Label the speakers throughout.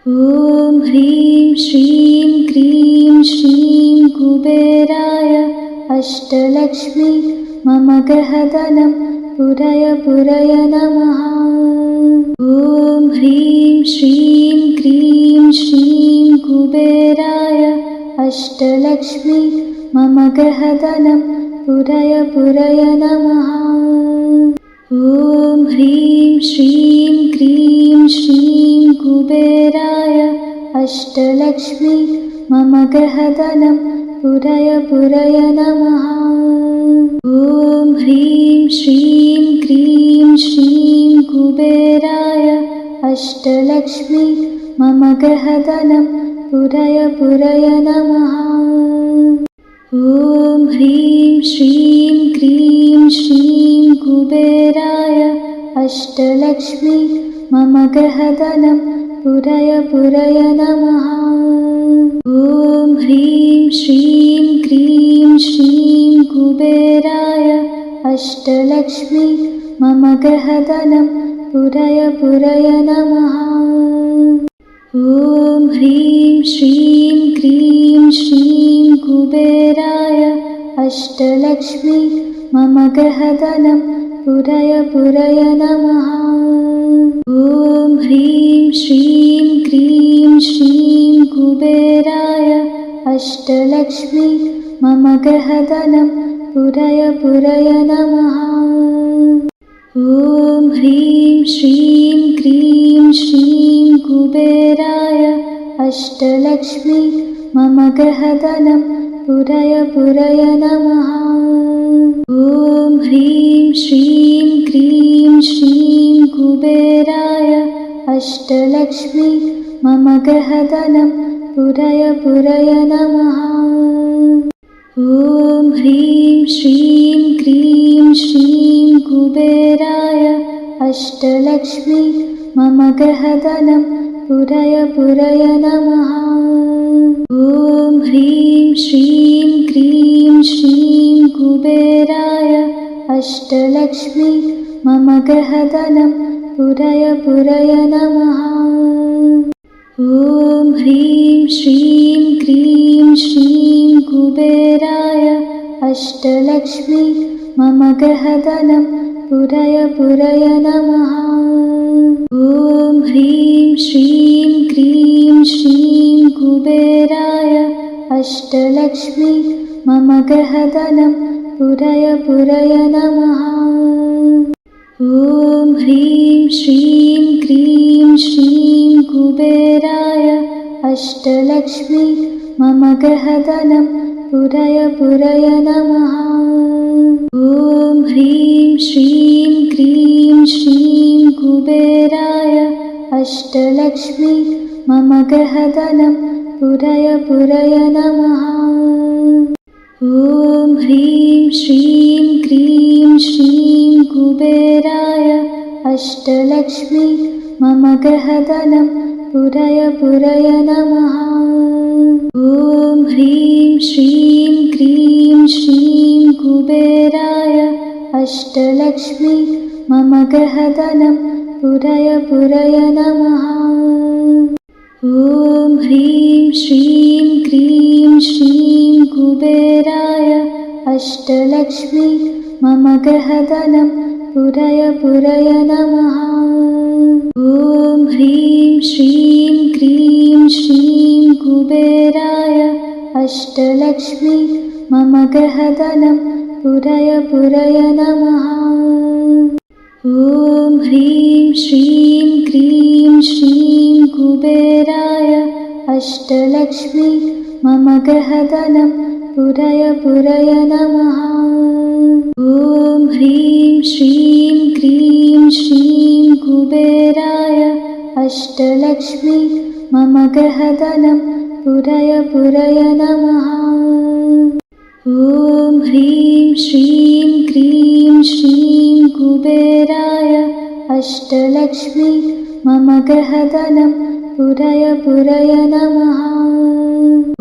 Speaker 1: ॐ ह्रीं श्रीं क्रीं श्रीं कुबेराय अष्टलक्ष्मी मम गृहधनं पुरय नमः। ॐ ह्रीं श्रीं क्रीं श्रीं कुबेराय अष्टलक्ष्मी मम गृहधनं पुरय नमः। ॐ ह्रीं श्रीं क्रीं श्रीं कुबेराय अष्टलक्ष्मी मम गृहधनं पुरय नमः। ॐ ह्रीं श्रीं क्रीं श्रीं कुबेराय अष्टलक्ष्मी मम गृहधनं पुरय नमः। ॐ ह्रीं श्रीं क्रीं श्रीं कुबेराय अष्टलक्ष्मी मम गृहधनं पुरय नमः। ॐ ह्रीं श्रीं क्रीं श्रीं कुबेराय अष्टलक्ष्मी मम गृहधनं पुरय नमः। ॐ ह्रीं श्रीं क्रीं श्रीं कुबेराय अष्टलक्ष्मी मम गृहधनं पुरय नमः। ॐ ह्रीं श्रीं क्रीं श्रीं कुबेराय अष्टलक्ष्मी मम गृहधनं पुरय नमः। ॐ ह्रीं श्रीं क्रीं श्रीं कुबेराय अष्टलक्ष्मी मम गृहधनं पुरय नमः। ॐ ह्रीं श्रीं क्रीं श्रीं कुबेराय अष्टलक्ष्मी मम गृहधनं पुरय नमः। ॐ ह्रीं श्रीं क्रीं श्रीं कुबेराय अष्टलक्ष्मी मम गृहधनं पुरय नमः। ॐ ह्रीं श्रीं क्रीं श्रीं कुबेराय अष्टलक्ष्मी मम गृहधनं पुरय नमः। ॐ ह्रीं श्रीं क्रीं श्रीं कुबेराय अष्टलक्ष्मी मम गृहधनं पुरय नमः। ॐ ह्रीं श्रीं क्रीं श्रीं कुबेराय अष्टलक्ष्मी मम गृहधनं पुरय नमः। ॐ ह्रीं श्रीं क्रीं श्रीं कुबेराय अष्टलक्ष्मी मम गृहधनं पुरय नमः। ॐ ह्रीं श्रीं क्रीं श्रीं कुबेराय अष्टलक्ष्मी मम गृहधनं पुरय नमः। ॐ ह्रीं श्रीं क्रीं श्रीं कुबेराय अष्टलक्ष्मी मम गृहधनं पुरय नमः। ॐ ह्रीं श्रीं क्रीं श्रीं कुबेराय अष्टलक्ष्मी मम गृहधनं पुरय नमः। ॐ ह्रीं श्रीं क्रीं श्रीं कुबेराय अष्टलक्ष्मी मम गृहधनं पुरय नमः। ॐ ह्रीं श्रीं क्रीं श्रीं कुबेराय अष्टलक्ष्मी मम गृहधनं पुरय नमः। ॐ ह्रीं श्रीं क्रीं श्रीं कुबेराय अष्टलक्ष्मी मम गृहधनं पुरय नमः। ॐ ह्रीं श्रीं क्रीं श्रीं कुबेराय अष्टलक्ष्मी मम गृहधनं पुरय नमः। ॐ ह्रीं श्रीं क्रीं श्रीं कुबेराय अष्टलक्ष्मी मम गृहधनं पुरय नमः।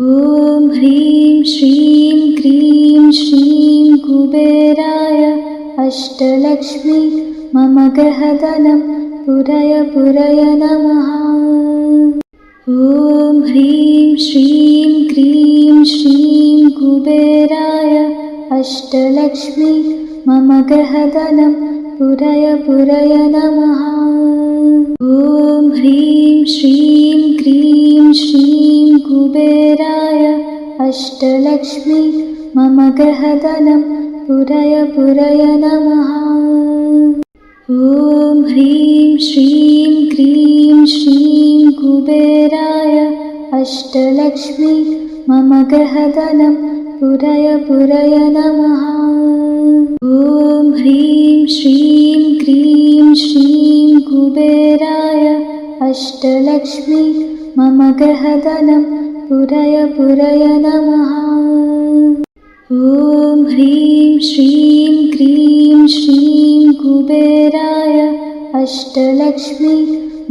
Speaker 1: ॐ ह्रीं श्रीं क्रीं श्रीं कुबेराय अष्टलक्ष्मी मम गृहधनं पुरय नमः। ॐ ह्रीं श्रीं क्रीं श्रीं कुबेराय अष्टलक्ष्मी मम गृहधनं पुरय पुरय नमः। ॐ ह्रीं श्रीं क्रीं श्रीं कुबेराय अष्टलक्ष्मी मम गृहधनं पुरय पुरय नमः। ॐ ह्रीं श्रीं क्रीं श्रीं कुबेराय अष्टलक्ष्मी मम गृहधनं पुरय पुरय नमः। ॐ ह्रीं श्रीं क्रीं श्रीं कुबेराय अष्टलक्ष्मी मम गृहधनं पुरय पुरय नमः। ॐ ह्रीं श्रीं क्रीं श्रीं कुबेराय अष्टलक्ष्मी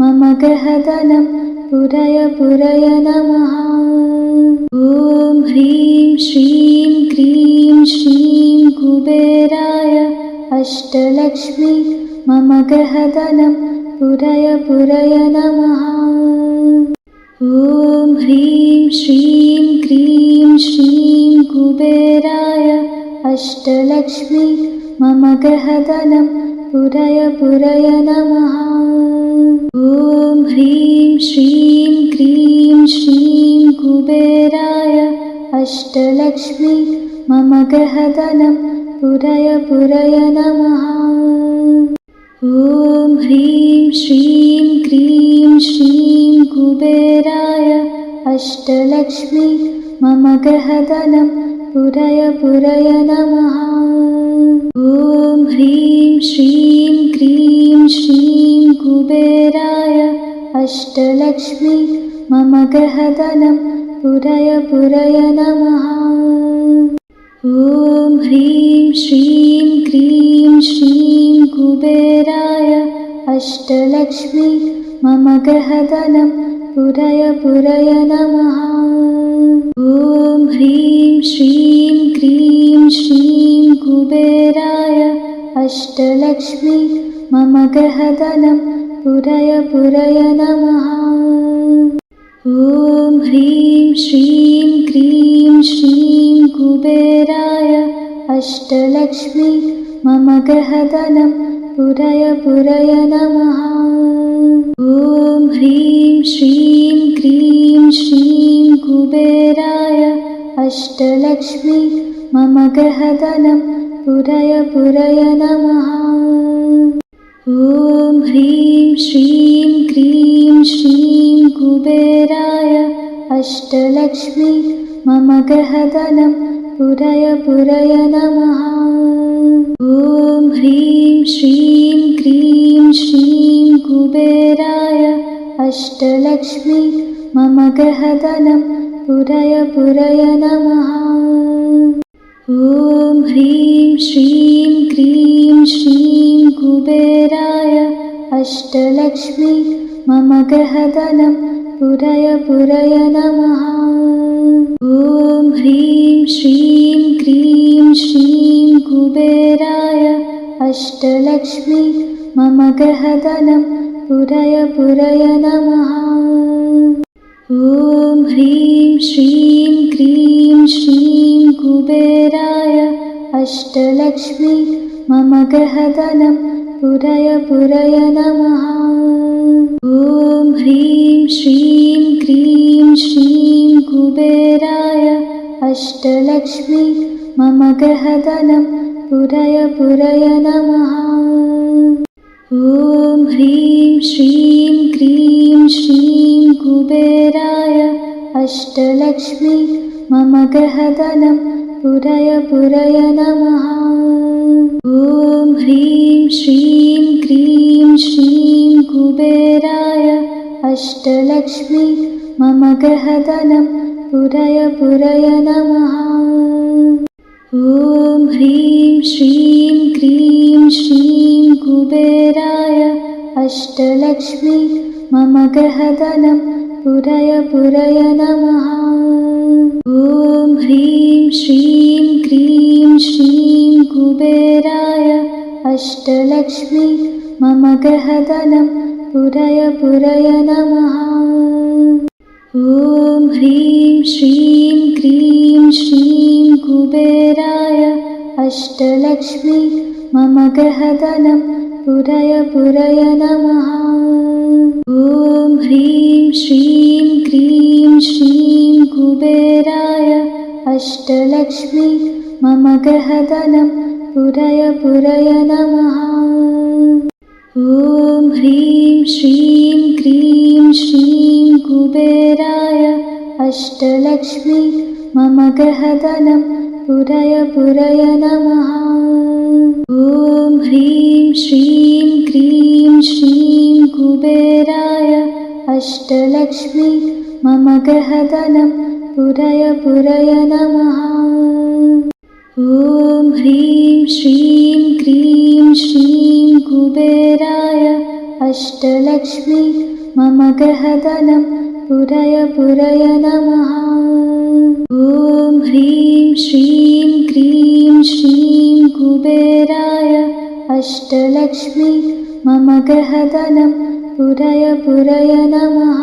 Speaker 1: मम गृहधनं पुरय पुरय नमः। ॐ ह्रीं श्रीं क्रीं श्रीं कुबेराय अष्टलक्ष्मी मम गृहधनं पुरय पुरय नमः। ॐ ह्रीं श्रीं क्रीं श्रीं कुबेराय अष्टलक्ष्मी मम गृहधनं पुरय पुरय नमः। ॐ ह्रीं श्रीं क्रीं श्रीं कुबेराय अष्टलक्ष्मी मम गृहधनं पुरय पुरय नमः। ॐ ह्रीं श्रीं क्रीं श्रीं कुबेराय अष्टलक्ष्मी मम गृहधनं पुरय पुरय नमः। ॐ ह्रीं श्रीं क्रीं श्रीं कुबेराय अष्टलक्ष्मी मम गृहधनं पुरय पुरय नमः। ॐ ह्रीं श्रीं क्रीं श्रीं कुबेराय अष्टलक्ष्मी मम गृहधनं पुरय पुरय नमः। ॐ ह्रीं श्रीं क्रीं श्रीं कुबेराय अष्टलक्ष्मी मम गृहधनं पुरय पुरय नमः। ॐ ह्रीं श्रीं क्रीं श्रीं कुबेराय अष्टलक्ष्मी मम गृहधनं पुरय पुरय नमः। ॐ ह्रीं श्रीं क्रीं श्रीं कुबेराय अष्टलक्ष्मी मम गृहधनं पुरय पुरय नमः। ॐ ह्रीं श्रीं क्रीं श्रीं कुबेराय अष्टलक्ष्मी मम गृहधनं पुरय पुरय नमः। ॐ ह्रीं श्रीं क्रीं श्रीं कुबेराय अष्टलक्ष्मी मम गृहधनं पुरय पुरय नमः। ॐ ह्रीं श्रीं क्रीं श्रीं कुबेराय अष्टलक्ष्मी मम गृहधनं पुरय पुरय नमः। ॐ ह्रीं श्रीं क्रीं श्रीं कुबेराय अष्टलक्ष्मी मम गृहधनं पुरय पुरय नमः। ॐ ह्रीं श्रीं क्रीं श्रीं कुबेराय अष्टलक्ष्मी मम गृहधनं पुरय पुरय नमः। ॐ ह्रीं श्रीं क्रीं श्रीं कुबेराय अष्टलक्ष्मी मम गृहधनं पुरय पुरय नमः। ॐ ह्रीं श्रीं क्रीं श्रीं कुबेराय अष्टलक्ष्मी मम गृहधनं पुरय पुरय नमः। ॐ ह्रीं श्रीं क्रीं श्रीं कुबेराय अष्टलक्ष्मी मम गृहधनं पुरय पुरय नमः। ॐ ह्रीं श्रीं क्रीं श्रीं कुबेराय अष्टलक्ष्मी मम गृहधनं पुरय पुरय नमः। ॐ ह्रीं श्रीं क्रीं श्रीं कुबेराय अष्टलक्ष्मी मम गृहधनं पुरय पुरय नमः। ॐ ह्रीं श्रीं क्रीं श्रीं कुबेराय अष्टलक्ष्मी मम गृहधनं पुरय पुरय नमः। ॐ ह्रीं श्रीं क्रीं श्रीं कुबेराय अष्टलक्ष्मी मम गृहधनं पुरय पुरय नमः। ॐ ह्रीं श्रीं क्रीं श्रीं कुबेराय अष्टलक्ष्मी मम गृहधनं पुरय पुरय नमः। ॐ ह्रीं श्रीं क्रीं श्रीं कुबेराय अष्टलक्ष्मी मम गृहधनं पुरय पुरय नमः। ॐ ह्रीं श्रीं क्रीं श्रीं कुबेराय अष्टलक्ष्मी मम गृहधनं पुरय पुरय नमः। ॐ ह्रीं श्रीं क्रीं श्रीं कुबेराय अष्टलक्ष्मी मम गृहधनं पुरय पुरय नमः।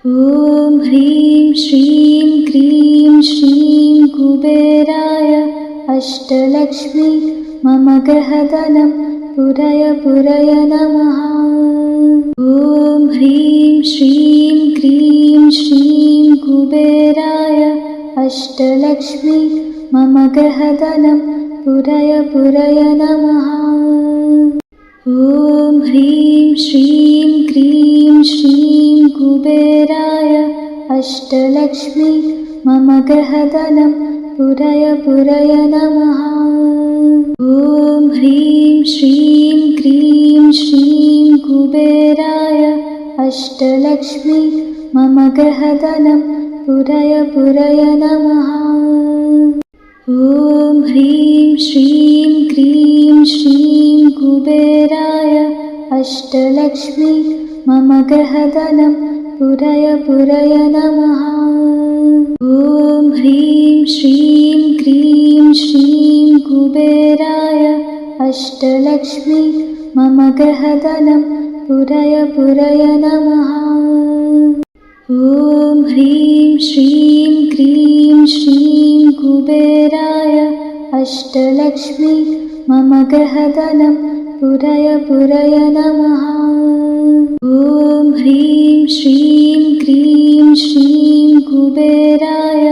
Speaker 1: ॐ ह्रीं श्रीं क्रीं श्रीं कुबेराय अष्टलक्ष्मी मम गृहधनं पुरय पुरय नमः। ॐ ह्रीं श्रीं क्रीं श्रीं कुबेराय अष्टलक्ष्मी मम गृहधनं पुरय पुरय नमः। ॐ ह्रीं श्रीं क्रीं श्रीं कुबेराय अष्टलक्ष्मी मम गृहधनं पुरय पुरय नमः। ॐ ह्रीं श्रीं क्रीं श्रीं कुबेराय अष्टलक्ष्मी मम गृहधनं पुरय पुरय नमः। ॐ ह्रीं श्रीं क्रीं श्रीं कुबेराय अष्टलक्ष्मी मम गृहधनं पुरय पुरय नमः। ॐ ह्रीं श्रीं क्रीं श्रीं कुबेराय अष्टलक्ष्मी मम गृहधनं पुरय पुरय नमः। ॐ ह्रीं श्रीं क्रीं श्रीं कुबेराय अष्टलक्ष्मी मम गृहधनं पुरय पुरय नमः। ॐ ह्रीं श्रीं क्रीं श्रीं कुबेराय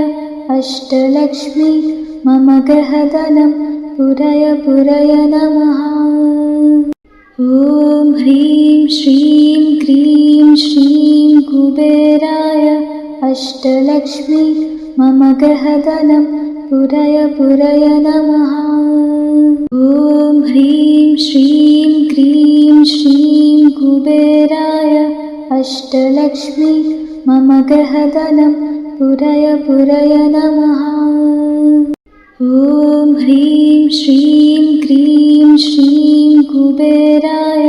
Speaker 1: अष्टलक्ष्मी मम गृहधनं पुरय पुरय नमः। ॐ ह्रीं श्रीं क्रीं श्रीं कुबेराय अष्टलक्ष्मी मम गृहधनं पुरय पुरय नमः। ॐ ह्रीं श्रीं क्रीं श्रीं कुबेराय अष्टलक्ष्मी मम गृहधनं पुरय पुरय नमः। ॐ ह्रीं श्रीं क्रीं श्रीं कुबेराय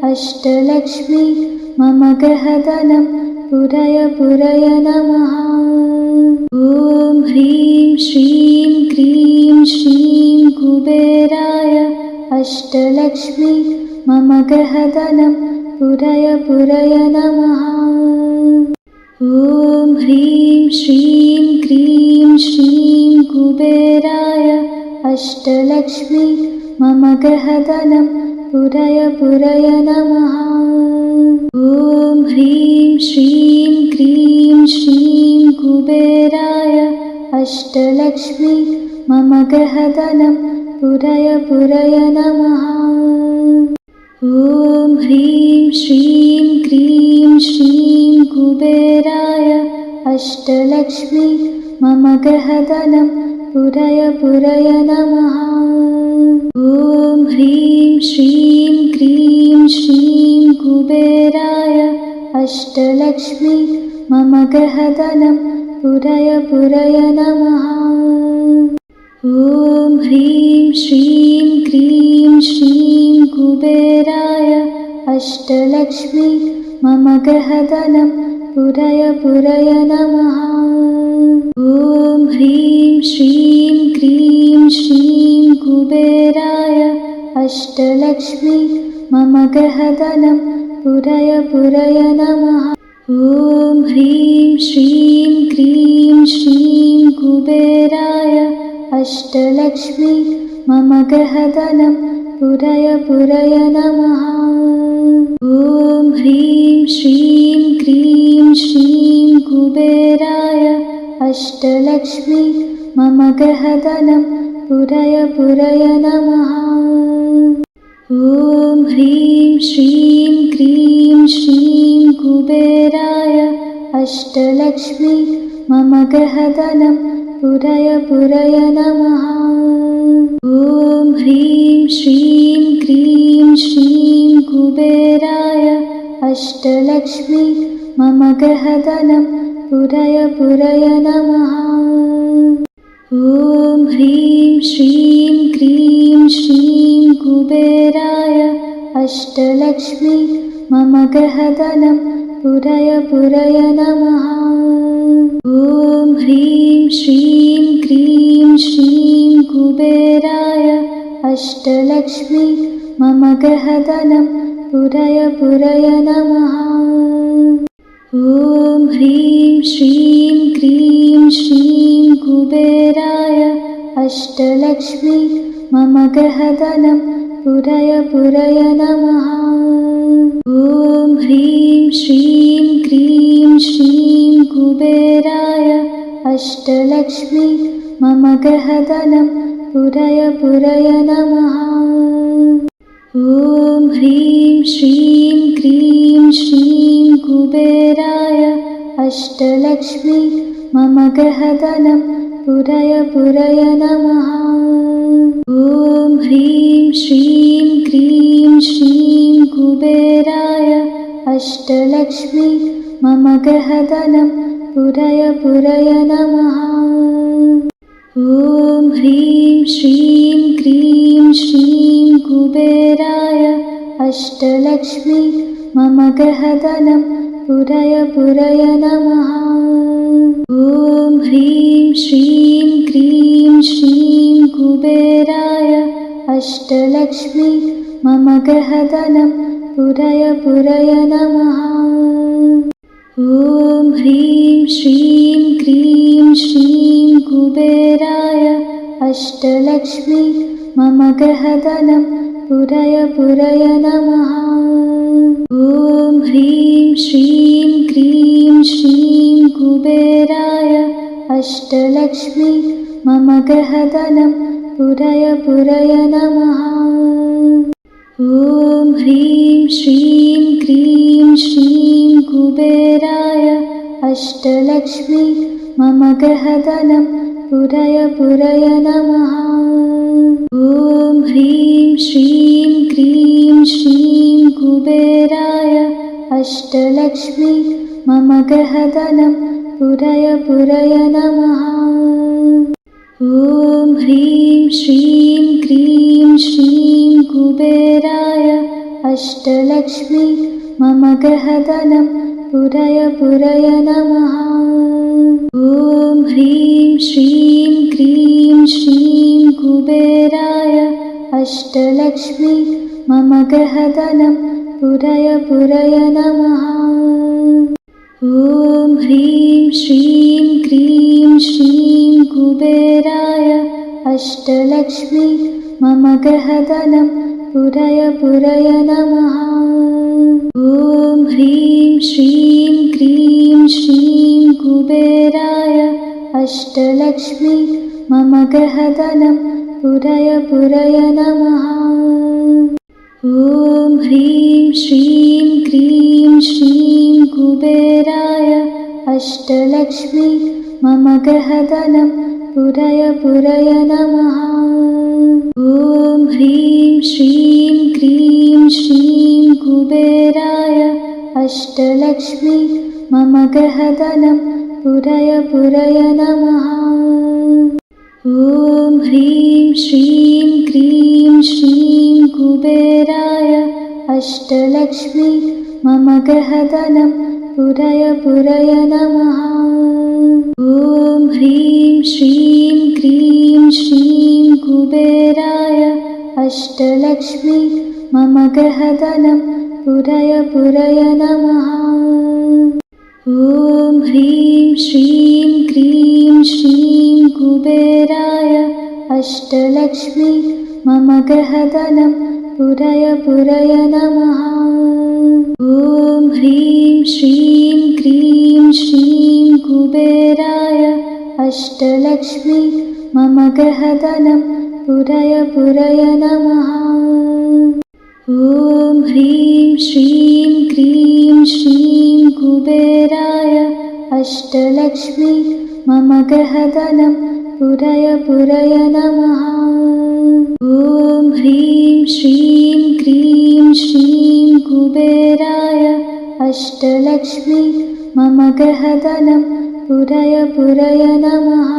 Speaker 1: अष्टलक्ष्मी मम गृहधनं पुरय पुरय नमः। ॐ ह्रीं श्रीं क्रीं श्रीं कुबेराय अष्टलक्ष्मी मम गृहधनं पुरय पुरय नमः। ॐ ह्रीं श्रीं क्रीं श्रीं कुबेराय अष्टलक्ष्मी मम गृहधनं पुरय पुरय नमः। ॐ ह्रीं श्रीं क्रीं श्रीं कुबेराय अष्टलक्ष्मी मम गृहधनं पुरय पुरय नमः। ॐ ह्रीं श्रीं क्रीं श्रीं कुबेराय अष्टलक्ष्मी मम गृहधनं पुरय पुरय नमः। ॐ ह्रीं श्रीं क्रीं श्रीं कुबेराय अष्टलक्ष्मी मम गृहधनं पुरय पुरय नमः। ॐ ह्रीं श्रीं क्रीं श्रीं कुबेराय अष्टलक्ष्मी मम गृहधनं पुरय पुरय नमः। ॐ ह्रीं श्रीं क्रीं श्रीं कुबेराय अष्टलक्ष्मी मम गृहधनं पुरय पुरय नमः। ॐ ह्रीं श्रीं क्रीं श्रीं कुबेराय अष्टलक्ष्मी मम गृहधनं पुरय पुरय नमः। ॐ ह्रीं श्रीं क्रीं श्रीं कुबेराय अष्टलक्ष्मी मम गृहधनं पुरय पुरय नमः। ॐ ह्रीं श्रीं क्रीं श्रीं कुबेराय अष्टलक्ष्मी मम गृहधनं पुरय पुरय नमः। ॐ ह्रीं श्रीं क्रीं श्रीं कुबेराय अष्टलक्ष्मी मम गृहधनं पुरय पुरय नमः। ॐ ह्रीं श्रीं क्रीं श्रीं कुबेराय अष्टलक्ष्मी मम गृहधनं पुरय पुरय नमः। ॐ ह्रीं श्रीं क्रीं श्रीं कुबेराय अष्टलक्ष्मी मम गृहधनं पुरय पुरय नमः। ॐ ह्रीं श्रीं क्रीं श्रीं कुबेराय अष्टलक्ष्मी मम गृहधनं पुरय पुरय नमः। ॐ ह्रीं श्रीं क्रीं श्रीं कुबेराय अष्टलक्ष्मी मम गृहधनं पुरय पुरय नमः। ॐ ह्रीं श्रीं क्रीं श्रीं कुबेराय अष्टलक्ष्मी मम गृहधनं पुरय पुरय नमः। ॐ ह्रीं श्रीं क्रीं श्रीं कुबेराय अष्टलक्ष्मी मम गृहधनं पुरय पुरय नमः। ॐ ह्रीं श्रीं क्रीं श्रीं कुबेराय अष्टलक्ष्मी मम गृहधनं पुरय पुरय नमः। ॐ ह्रीं श्रीं क्रीं श्रीं कुबेराय अष्टलक्ष्मी मम गृहधनं पुरय पुरय नमः। ॐ ह्रीं श्रीं क्रीं श्रीं कुबेराय अष्टलक्ष्मी मम गृहधनं पुरय पुरय नमः। ॐ ह्रीं श्रीं क्रीं श्रीं कुबेराय अष्टलक्ष्मी मम गृहधनं पुरय पुरय नमः। ॐ ह्रीं श्रीं क्रीं श्रीं कुबेराय अष्टलक्ष्मी मम गृहधनं पुरय पुरय नमः। ॐ ह्रीं श्रीं क्रीं श्रीं कुबेराय अष्टलक्ष्मी मम गृहधनं पुरय पुरय नमः। ॐ ह्रीं श्रीं क्रीं श्रीं कुबेराय अष्टलक्ष्मी मम गृहधनं पुरय पुरय नमः। ॐ ह्रीं श्रीं क्रीं श्रीं कुबेराय अष्टलक्ष्मी मम गृहधनं पुरय पुरय नमः। ॐ ह्रीं श्रीं क्रीं श्रीं कुबेराय अष्टलक्ष्मी मम गृहधनं पुरय पुरय नमः। ॐ ह्रीं श्रीं क्रीं श्रीं कुबेराय अष्टलक्ष्मी मम गृहधनं पुरय पुरय नमः। ॐ ह्रीं श्रीं क्रीं श्रीं कुबेराय अष्टलक्ष्मी मम गृहधनं पुरय पुरय नमः। ॐ ह्रीं श्रीं क्रीं श्रीं कुबेराय अष्टलक्ष्मी मम गृहधनं पुरय पुरय नमः। ॐ ह्रीं श्रीं क्रीं श्रीं कुबेराय अष्टलक्ष्मी मम गृहधनं पुरय पुरय नमः। ॐ ह्रीं श्रीं क्रीं श्रीं कुबेराय अष्टलक्ष्मी मम गृहधनं पुरय पुरय नमः। ॐ ह्रीं श्रीं क्रीं श्रीं कुबेराय अष्टलक्ष्मी मम गृहधनं पुरय पुरय नमः। ॐ ह्रीं श्रीं क्रीं श्रीं कुबेराय अष्टलक्ष्मी मम गृहधनं पुरय पुरय नमः। ॐ ह्रीं श्रीं क्रीं श्रीं कुबेराय अष्टलक्ष्मी मम गृहधनं पुरय पुरय नमः। ॐ ह्रीं श्रीं क्रीं श्रीं कुबेराय अष्टलक्ष्मी मम गृहधनं पुरय पुरय नमः।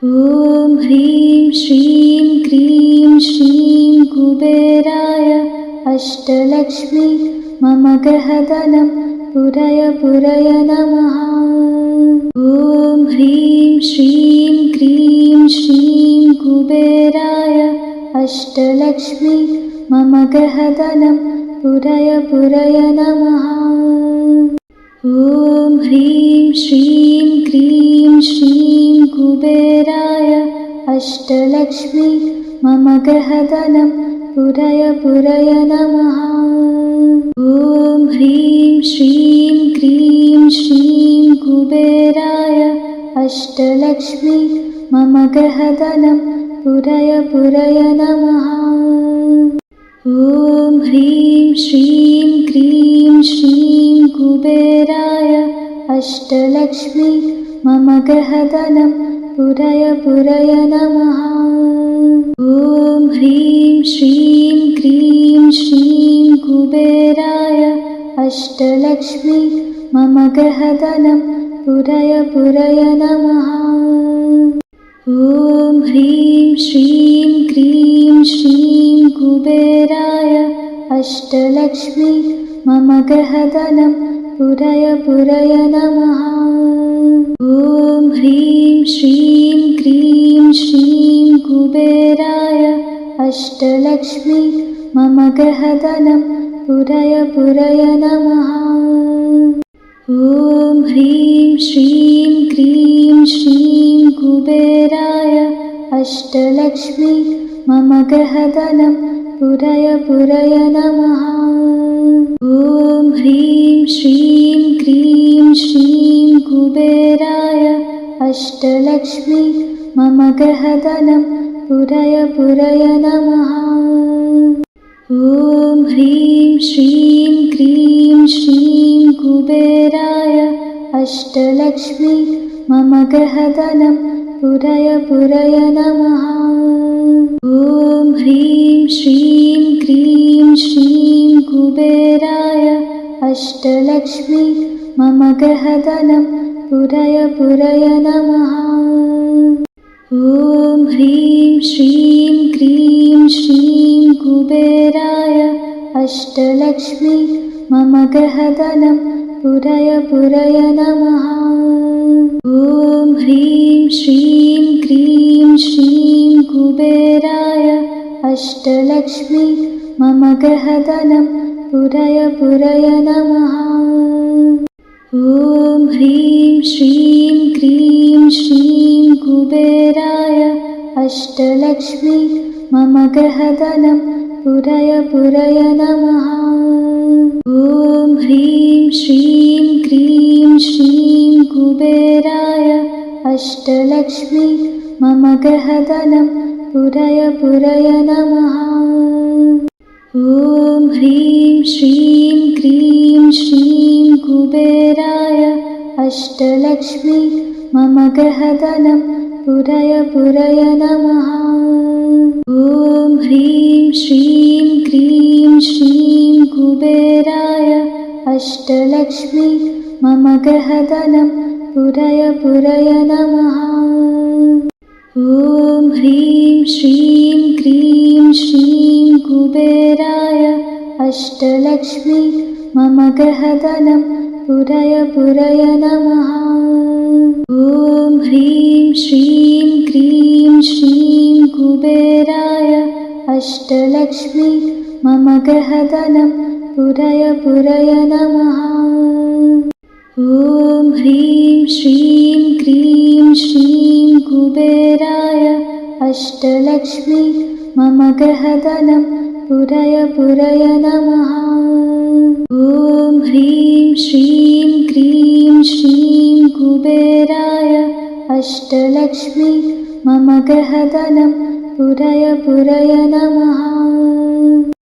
Speaker 1: ॐ ह्रीं श्रीं क्रीं श्रीं कुबेराय अष्टलक्ष्मी मम गृहधनं पुरय पुरय नमः। ॐ ह्रीं श्रीं क्रीं श्रीं कुबेराय अष्टलक्ष्मी मम गृहधनं पुरय पुरय नमः। ॐ ह्रीं श्रीं क्रीं श्रीं कुबेराय अष्टलक्ष्मी मम गृहधनं पुरय पुरय नमः। ॐ ह्रीं श्रीं क्रीं श्रीं कुबेराय अष्टलक्ष्मी मम गृहधनं पुरय पुरय नमः। ॐ ह्रीं श्रीं क्रीं श्रीं कुबेराय अष्टलक्ष्मी मम गृहधनं पुरय पुरय नमः। ॐ ह्रीं श्रीं क्रीं श्रीं कुबेराय अष्टलक्ष्मी मम गृहधनं पुरय पुरय नमः। ॐ ह्रीं श्रीं क्रीं श्रीं कुबेराय अष्टलक्ष्मी मम गृहधनं पुरय पुरय नमः। ॐ ह्रीं श्रीं क्रीं श्रीं कुबेराय अष्टलक्ष्मी मम गृहधनं पुरय पुरय नमः। ॐ ह्रीं श्रीं क्रीं श्रीं कुबेराय अष्टलक्ष्मी मम गृहधनं पुरय पुरय नमः। ॐ ह्रीं श्रीं क्रीं श्रीं कुबेराय अष्टलक्ष्मी मम गृहधनं पुरय पुरय नमः। ॐ ह्रीं श्रीं क्रीं श्रीं कुबेराय अष्टलक्ष्मी मम गृहधनं पुरय पुरय नमः। ॐ ह्रीं श्रीं क्रीं श्रीं कुबेराय अष्टलक्ष्मी मम गृहधनं पुरय पुरय नमः। ॐ ह्रीं श्रीं क्रीं श्रीं कुबेराय अष्टलक्ष्मी मम गृहधनं पुरय पुरय नमः। ॐ ह्रीं श्रीं क्रीं श्रीं कुबेराय अष्टलक्ष्मी मम गृहधनं पुरय पुरय नमः। ॐ ह्रीं श्रीं क्रीं श्रीं कुबेराय अष्टलक्ष्मी मम गृहधनं पुरय पुरय नमः। ॐ ह्रीं श्रीं क्रीं श्रीं कुबेराय अष्टलक्ष्मी मम गृहधनं पुरय पुरय नमः। ॐ ह्रीं श्रीं क्रीं श्रीं कुबेराय अष्टलक्ष्मी मम गृहधनं पुरय पुरय नमः। ॐ ह्रीं श्रीं क्रीं श्रीं कुबेराय अष्टलक्ष्मी मम गृहधनं पुरय पुरय नमः। ॐ ह्रीं श्रीं क्रीं श्रीं कुबेराय अष्टलक्ष्मी मम गृहधनं पुरय पुरय नमः। ॐ ह्रीं श्रीं क्रीं श्रीं कुबेराय अष्टलक्ष्मी मम गृहधनं पुरय पुरय नमः। ॐ ह्रीं श्रीं क्रीं श्रीं कुबेराय अष्टलक्ष्मी मम गृहधनं पुरय पुरय नमः। ॐ ह्रीं श्रीं क्रीं श्रीं कुबेराय अष्टलक्ष्मी मम गृहधनं पुरय पुरय नमः।